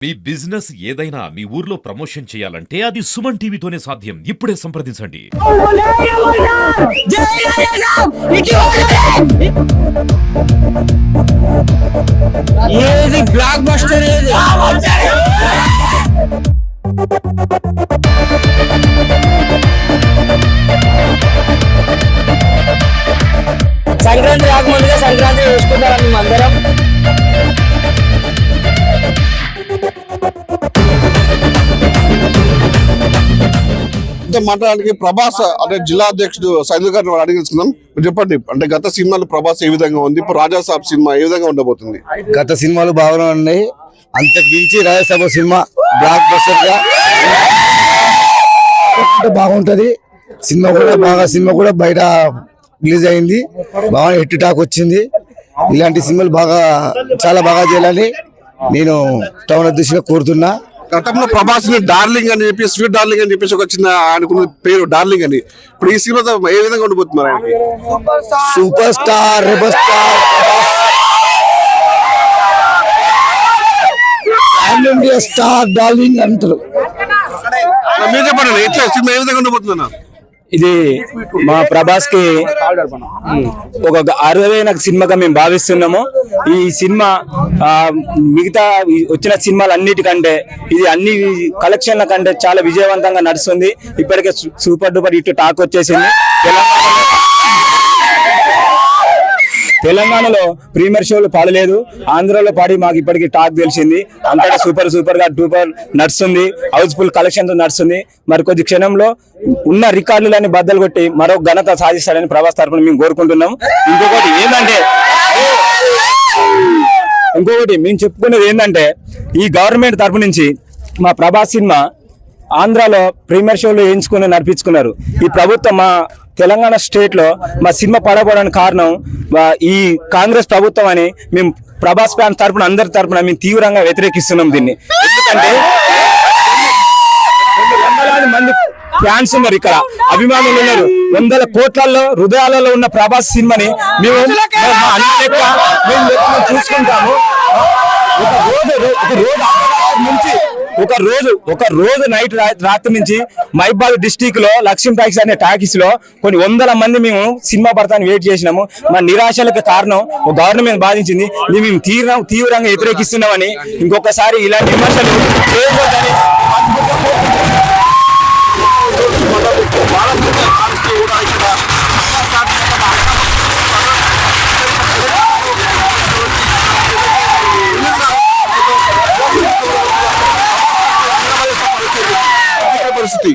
మీ business ఏదైనా మీ ఊర్లో promotion చేయాలంటే అది సుమన్ టీవీతోనే సాధ్యం. ఇప్పుడే సంప్రదించండి. ఏది బ్లాక్ బస్టర్ ఏది సంక్రాంతి రాకముందుగా సంక్రాంతి వేసుకుంటారని అందరం మాట్లాడడానికి ప్రభాస్ అంటే జిల్లా అధ్యక్షుడు సైదుల్ గారిని అడిగి తెలుసుకుందాం. మీరు చెప్పండి, అంటే గత సినిమాలు ప్రభాస్ ఏ విధంగా ఉంది, ఇప్పుడు రాజాసాబ్ సినిమా ఏ విధంగా ఉండబోతుంది? గత సినిమాలు బాగానే ఉన్నాయి, అంతకు మించి రాజాసాబ్ సినిమా బ్లాక్ బస్టర్ గా బాగుంటది. సినిమా కూడా బయట రిలీజ్ అయింది, బాగా హిట్ టాక్ వచ్చింది. ఇలాంటి సినిమాలు చాలా బాగా చేయాలని నేను టౌన్ అధ్యక్షుడిగా కోరుతున్నా. గతంలో ప్రభాస్ ని డార్లింగ్ అని చెప్పి, స్వీట్ డార్లింగ్ అని చెప్పేసి ఒక చిన్న ఆయనకున్న పేరు డార్లింగ్ అని, ఇప్పుడు ఈ సినిమాతో ఏ విధంగా ఉండబోతున్నారు? ఆయన super star, rebel star, India star darling అంటారు. మీరు చెప్పండి, ఎట్లా సినిమా ఏ విధంగా ఉండబోతున్నా? ఇది మా ప్రభాస్ కి ఒక అరుదైన సినిమాగా మేము భావిస్తున్నాము. ఈ సినిమా మిగతా వచ్చిన సినిమాలు అన్నిటికంటే ఇది అన్ని కలెక్షన్ల కంటే చాలా విజయవంతంగా నడుస్తుంది. ఇప్పటికే సూపర్ డూపర్ హిట్ టాక్ వచ్చేసింది. తెలంగాణలో ప్రీమియర్ షోలు పాడలేదు, ఆంధ్రలో పాడి మాకు ఇప్పటికీ టాక్ తెలిసింది. అంతటా సూపర్ గా డూపర్ నడుస్తుంది, హౌస్ఫుల్ కలెక్షన్ తో నడుస్తుంది. మరి కొద్ది క్షణంలో ఉన్న రికార్డులన్నీ బద్దలు కొట్టి మరో ఘనత సాధిస్తాడని ప్రభాస్ తరఫున మేము కోరుకుంటున్నాం. ఇంకొకటి మేము చెప్పుకునేది ఏంటంటే, ఈ గవర్నమెంట్ తరఫు నుంచి మా ప్రభాస్ సినిమా ఆంధ్రాలో ప్రీమియర్ షోలు వేయించుకుని నడిపించుకున్నారు. ఈ ప్రభుత్వం మా తెలంగాణ స్టేట్ లో మా సినిమా పడబోవడానికి కారణం ఈ కాంగ్రెస్ ప్రభుత్వం అని మేము ప్రభాస్ ఫ్యాన్స్ తరపున అందరి తరపున మేము తీవ్రంగా వ్యతిరేకిస్తున్నాం దీన్ని. ఎందుకంటే వందలాది మంది ఫ్యాన్స్ ఉన్నారు, ఇక్కడ అభిమానులు ఉన్నారు, వందల కోట్లలో హృదయాలలో ఉన్న ప్రభాస్ సినిమాని మేము చూసుకుంటాము. ఒక రోజు నైట్ రాత్రి నుంచి మైబాద్ డిస్టిక్ లో లక్ష్మీ టాకీస్ అనే టాకీస్ లో కొన్ని వందల మంది మేము సినిమా పడతాన్ని వెయిట్ చేసినాము. మా నిరాశలకు కారణం ఒక గవర్నమెంట్ బాధించింది. మేము తీవ్రంగా వ్యతిరేకిస్తున్నామని ఇంకొకసారి ఇలాంటి విమర్శలు చేయకూడదని పరిస్థితి